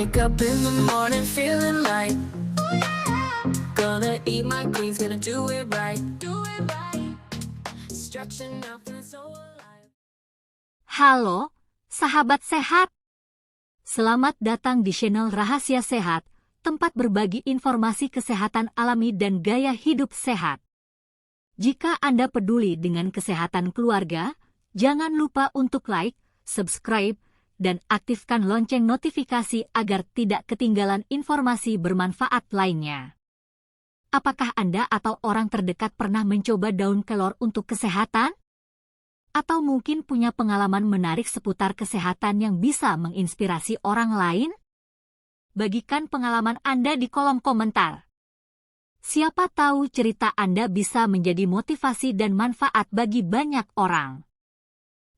Wake up in the morning feeling like gonna eat my greens, gonna do it right. Stretching out, feeling so alive. Halo, sahabat sehat. Selamat datang di channel Rahasia Sehat, tempat berbagi informasi kesehatan alami dan gaya hidup sehat. Jika Anda peduli dengan kesehatan keluarga, jangan lupa untuk like, subscribe, dan aktifkan lonceng notifikasi agar tidak ketinggalan informasi bermanfaat lainnya. Apakah Anda atau orang terdekat pernah mencoba daun kelor untuk kesehatan? Atau mungkin punya pengalaman menarik seputar kesehatan yang bisa menginspirasi orang lain? Bagikan pengalaman Anda di kolom komentar. Siapa tahu cerita Anda bisa menjadi motivasi dan manfaat bagi banyak orang.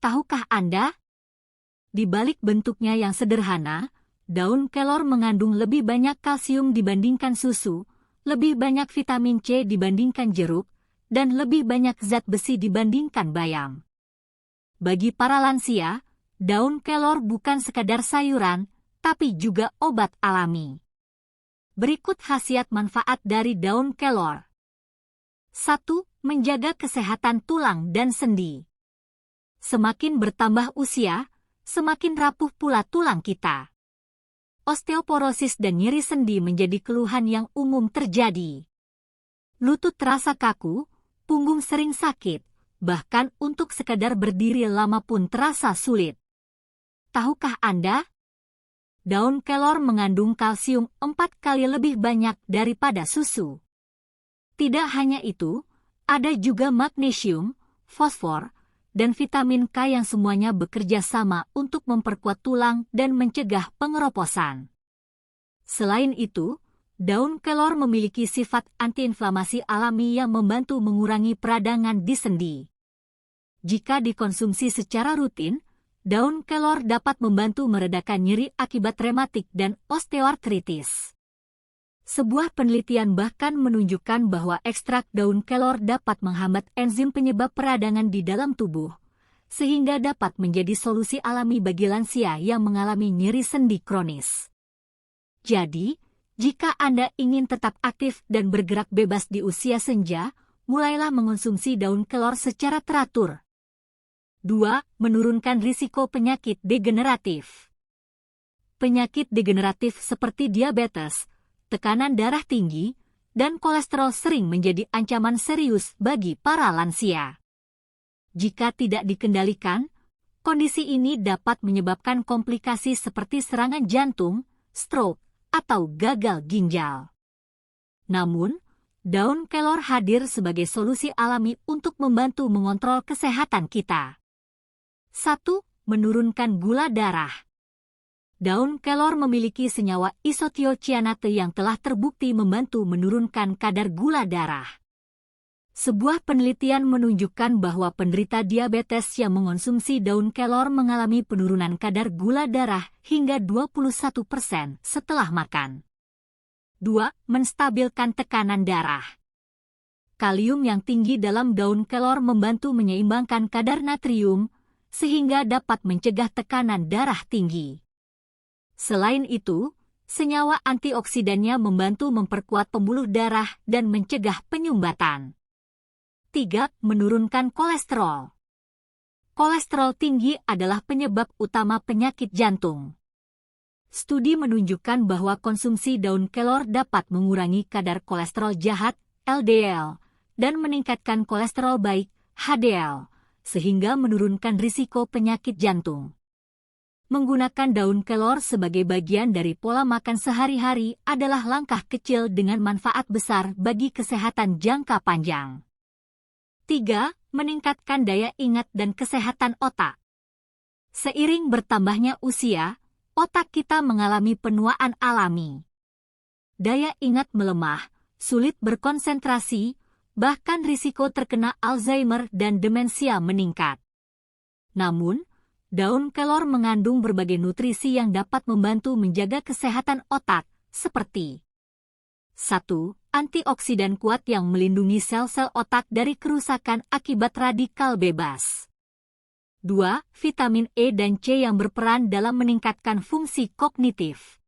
Tahukah Anda? Di balik bentuknya yang sederhana, daun kelor mengandung lebih banyak kalsium dibandingkan susu, lebih banyak vitamin C dibandingkan jeruk, dan lebih banyak zat besi dibandingkan bayam. Bagi para lansia, daun kelor bukan sekadar sayuran, tapi juga obat alami. Berikut khasiat manfaat dari daun kelor. 1. Menjaga kesehatan tulang dan sendi. Semakin bertambah usia, semakin rapuh pula tulang kita. Osteoporosis dan nyeri sendi menjadi keluhan yang umum terjadi. Lutut terasa kaku, punggung sering sakit, bahkan untuk sekadar berdiri lama pun terasa sulit. Tahukah Anda? Daun kelor mengandung kalsium 4 kali lebih banyak daripada susu. Tidak hanya itu, ada juga magnesium, fosfor, dan vitamin K yang semuanya bekerja sama untuk memperkuat tulang dan mencegah pengeroposan. Selain itu, daun kelor memiliki sifat antiinflamasi alami yang membantu mengurangi peradangan di sendi. Jika dikonsumsi secara rutin, daun kelor dapat membantu meredakan nyeri akibat rematik dan osteoartritis. Sebuah penelitian bahkan menunjukkan bahwa ekstrak daun kelor dapat menghambat enzim penyebab peradangan di dalam tubuh, sehingga dapat menjadi solusi alami bagi lansia yang mengalami nyeri sendi kronis. Jadi, jika Anda ingin tetap aktif dan bergerak bebas di usia senja, mulailah mengonsumsi daun kelor secara teratur. 2. Menurunkan risiko penyakit degeneratif. Penyakit degeneratif seperti diabetes, tekanan darah tinggi, dan kolesterol sering menjadi ancaman serius bagi para lansia. Jika tidak dikendalikan, kondisi ini dapat menyebabkan komplikasi seperti serangan jantung, stroke, atau gagal ginjal. Namun, daun kelor hadir sebagai solusi alami untuk membantu mengontrol kesehatan kita. 1. Menurunkan gula darah. Daun kelor memiliki senyawa isotiocianate yang telah terbukti membantu menurunkan kadar gula darah. Sebuah penelitian menunjukkan bahwa penderita diabetes yang mengonsumsi daun kelor mengalami penurunan kadar gula darah hingga 21% setelah makan. 2. Menstabilkan tekanan darah. Kalium yang tinggi dalam daun kelor membantu menyeimbangkan kadar natrium, sehingga dapat mencegah tekanan darah tinggi. Selain itu, senyawa antioksidannya membantu memperkuat pembuluh darah dan mencegah penyumbatan. 3. Menurunkan kolesterol. Kolesterol tinggi adalah penyebab utama penyakit jantung. Studi menunjukkan bahwa konsumsi daun kelor dapat mengurangi kadar kolesterol jahat, LDL, dan meningkatkan kolesterol baik, HDL, sehingga menurunkan risiko penyakit jantung. Menggunakan daun kelor sebagai bagian dari pola makan sehari-hari adalah langkah kecil dengan manfaat besar bagi kesehatan jangka panjang. 3. Meningkatkan daya ingat dan kesehatan otak. Seiring bertambahnya usia, otak kita mengalami penuaan alami. Daya ingat melemah, sulit berkonsentrasi, bahkan risiko terkena Alzheimer dan demensia meningkat. Namun, daun kelor mengandung berbagai nutrisi yang dapat membantu menjaga kesehatan otak, seperti 1. Antioksidan kuat yang melindungi sel-sel otak dari kerusakan akibat radikal bebas. 2. Vitamin E dan C yang berperan dalam meningkatkan fungsi kognitif.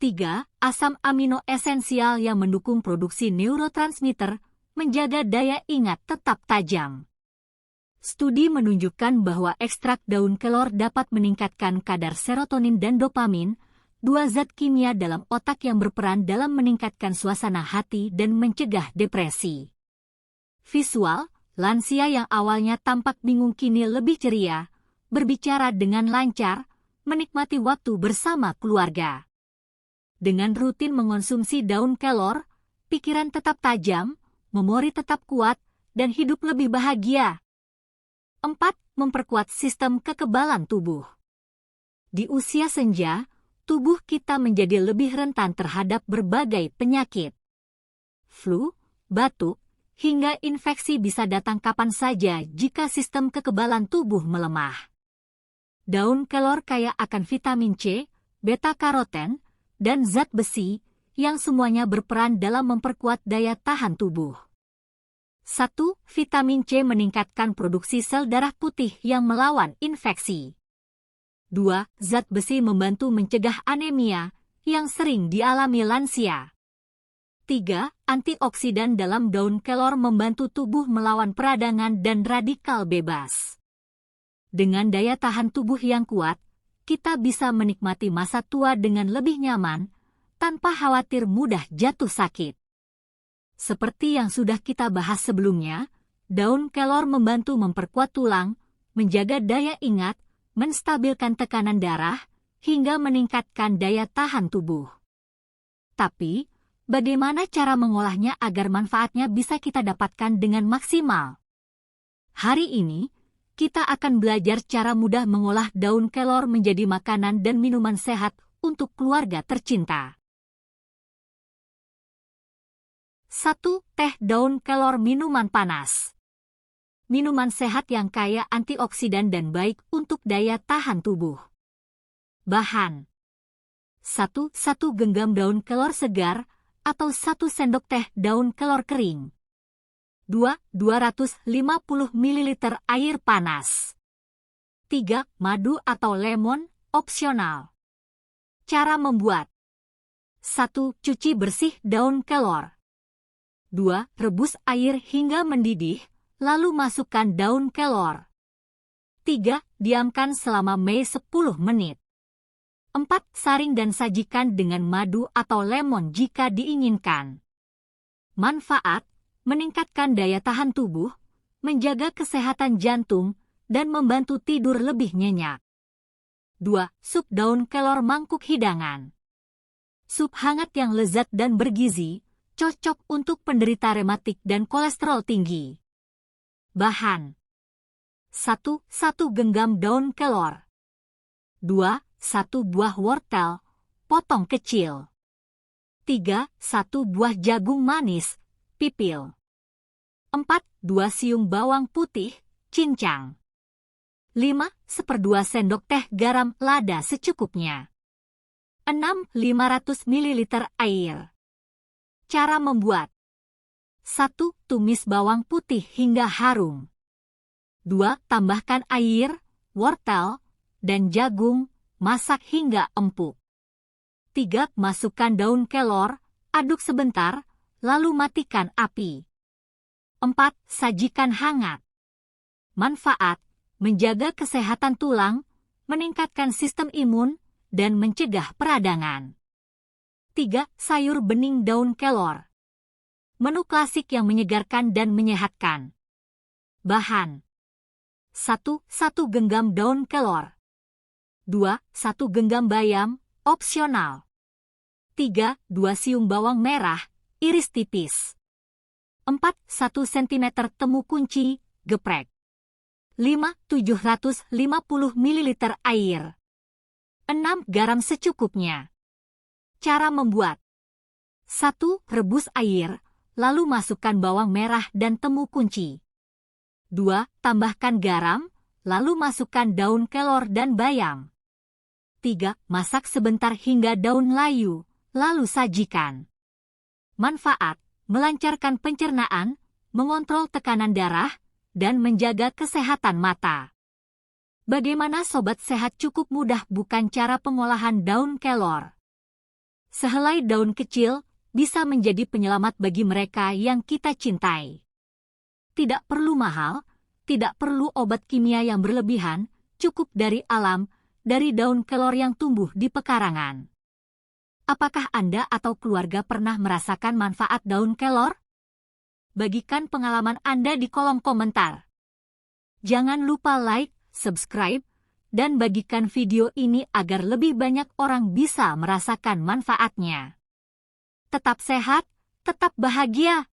3. Asam amino esensial yang mendukung produksi neurotransmitter, menjaga daya ingat tetap tajam. Studi menunjukkan bahwa ekstrak daun kelor dapat meningkatkan kadar serotonin dan dopamin, dua zat kimia dalam otak yang berperan dalam meningkatkan suasana hati dan mencegah depresi. Visual, lansia yang awalnya tampak bingung kini lebih ceria, berbicara dengan lancar, menikmati waktu bersama keluarga. Dengan rutin mengonsumsi daun kelor, pikiran tetap tajam, memori tetap kuat, dan hidup lebih bahagia. 4. Memperkuat sistem kekebalan tubuh. Di usia senja, tubuh kita menjadi lebih rentan terhadap berbagai penyakit. Flu, batuk, hingga infeksi bisa datang kapan saja jika sistem kekebalan tubuh melemah. Daun kelor kaya akan vitamin C, beta-karoten, dan zat besi, yang semuanya berperan dalam memperkuat daya tahan tubuh. 1. Vitamin C meningkatkan produksi sel darah putih yang melawan infeksi. 2. Zat besi membantu mencegah anemia, yang sering dialami lansia. 3. Antioksidan dalam daun kelor membantu tubuh melawan peradangan dan radikal bebas. Dengan daya tahan tubuh yang kuat, kita bisa menikmati masa tua dengan lebih nyaman, tanpa khawatir mudah jatuh sakit. Seperti yang sudah kita bahas sebelumnya, daun kelor membantu memperkuat tulang, menjaga daya ingat, menstabilkan tekanan darah, hingga meningkatkan daya tahan tubuh. Tapi, bagaimana cara mengolahnya agar manfaatnya bisa kita dapatkan dengan maksimal? Hari ini, kita akan belajar cara mudah mengolah daun kelor menjadi makanan dan minuman sehat untuk keluarga tercinta. 1. Teh daun kelor minuman panas. Minuman sehat yang kaya antioksidan dan baik untuk daya tahan tubuh. Bahan: 1 genggam daun kelor segar atau 1 sendok teh daun kelor kering. 2. 250 ml air panas. 3. Madu atau lemon, opsional. Cara membuat: 1. Cuci bersih daun kelor. 2. Rebus air hingga mendidih, lalu masukkan daun kelor. 3. Diamkan selama 10 menit. 4. Saring dan sajikan dengan madu atau lemon jika diinginkan. Manfaat: meningkatkan daya tahan tubuh, menjaga kesehatan jantung, dan membantu tidur lebih nyenyak. 2. Sup daun kelor mangkuk hidangan. Sup hangat yang lezat dan bergizi, cocok untuk penderita rematik dan kolesterol tinggi. Bahan: 1 genggam daun kelor. 2. 1 buah wortel, potong kecil. 3. 1 buah jagung manis, pipil. 4. 2 siung bawang putih, cincang. 5. 1/2 sendok teh garam lada secukupnya. 6. 500 ml air. Cara membuat: 1. Tumis bawang putih hingga harum. 2. Tambahkan air, wortel, dan jagung, masak hingga empuk. 3. Masukkan daun kelor, aduk sebentar, lalu matikan api. 4. Sajikan hangat. Manfaat: menjaga kesehatan tulang, meningkatkan sistem imun, dan mencegah peradangan. 3. Sayur bening daun kelor. Menu klasik yang menyegarkan dan menyehatkan. Bahan: 1 genggam daun kelor. 2. 1 genggam bayam, opsional. 3. 2 siung bawang merah, iris tipis. 4. 1 cm temu kunci, geprek. 5. 750 ml air. 6. Garam secukupnya. Cara membuat: 1. Rebus air, lalu masukkan bawang merah dan temu kunci. 2. Tambahkan garam, lalu masukkan daun kelor dan bayam. 3. Masak sebentar hingga daun layu, lalu sajikan. Manfaat: melancarkan pencernaan, mengontrol tekanan darah, dan menjaga kesehatan mata. Bagaimana sobat sehat, cukup mudah bukan cara pengolahan daun kelor? Sehelai daun kecil bisa menjadi penyelamat bagi mereka yang kita cintai. Tidak perlu mahal, tidak perlu obat kimia yang berlebihan, cukup dari alam, dari daun kelor yang tumbuh di pekarangan. Apakah Anda atau keluarga pernah merasakan manfaat daun kelor? Bagikan pengalaman Anda di kolom komentar. Jangan lupa like, subscribe, dan bagikan video ini agar lebih banyak orang bisa merasakan manfaatnya. Tetap sehat, tetap bahagia.